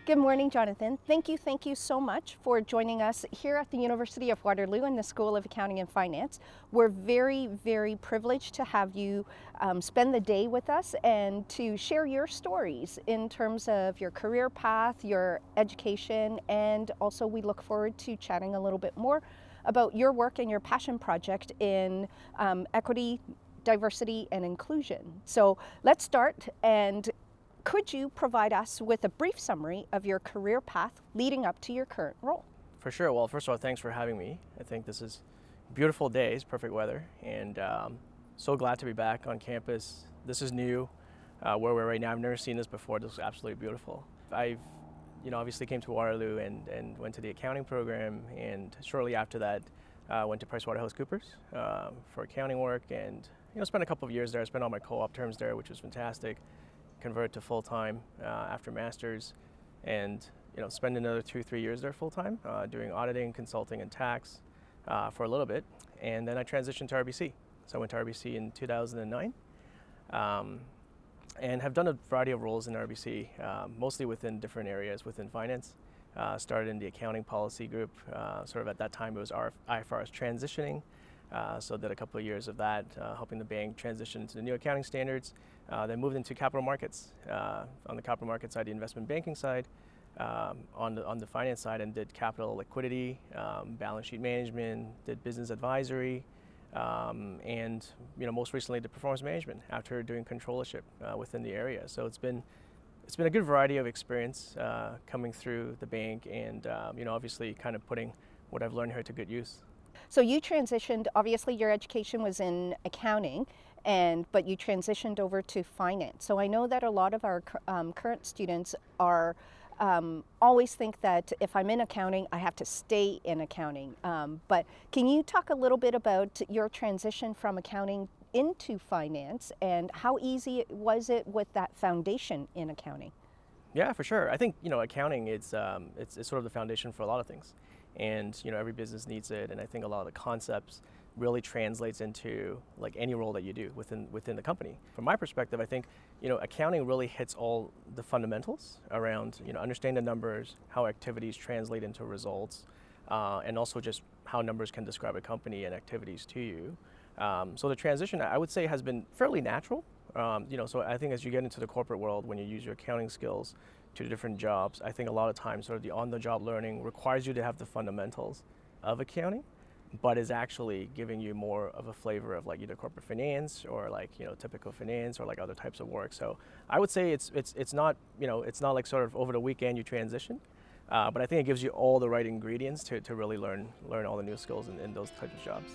Good morning, Jonathan. Thank you so much for joining us here at the University of Waterloo in the School of Accounting and Finance. We're very privileged to have you spend the day with us and to share your stories in terms of your career path, your education, and also we look forward to chatting a little bit more about your work and your passion project in equity, diversity, and inclusion. So let's start, and could you provide us with a brief summary of your career path leading up to your current role? For sure. Well, first of all, thanks for having me. I think this is beautiful days, perfect weather, and so glad to be back on campus. This is new, where we're right now. I've never seen this before. This is absolutely beautiful. I've, obviously came to Waterloo and went to the accounting program, and shortly after that, went to PricewaterhouseCoopers for accounting work, and spent a couple of years there. I spent all my co-op terms there, which was fantastic. Converted to full-time after master's, and spend another 2-3 years there full-time doing auditing, consulting, and tax for a little bit, and then I transitioned to RBC. So I went to RBC in 2009 and have done a variety of roles in RBC, mostly within different areas within finance. Started in the accounting policy group, sort of at that time it was IFRS transitioning. So did a couple of years of that, helping the bank transition to the new accounting standards. Then moved into capital markets. On the capital market side, the investment banking side, on the finance side, and did capital liquidity, balance sheet management, did business advisory, and most recently did performance management after doing controllership within the area. So it's been a good variety of experience coming through the bank, and obviously kind of putting what I've learned here to good use. So you transitioned, obviously your education was in accounting, but you transitioned over to finance. So I know that a lot of our current students are always think that if I'm in accounting, I have to stay in accounting. But can you talk a little bit about your transition from accounting into finance, and how easy was it with that foundation in accounting? Yeah, for sure. I think accounting it's sort of the foundation for a lot of things, and every business needs it. And I think a lot of the concepts really translates into like any role that you do within the company. From my perspective, I think accounting really hits all the fundamentals around understanding the numbers, how activities translate into results, and also just how numbers can describe a company and activities to you. So the transition, I would say, has been fairly natural. So I think as you get into the corporate world, when you use your accounting skills to different jobs, I think a lot of times sort of the on-the-job learning requires you to have the fundamentals of accounting, but is actually giving you more of a flavor of like either corporate finance or like typical finance or like other types of work. So I would say it's not it's not like sort of over the weekend you transition, but I think it gives you all the right ingredients to really learn all the new skills in those types of jobs.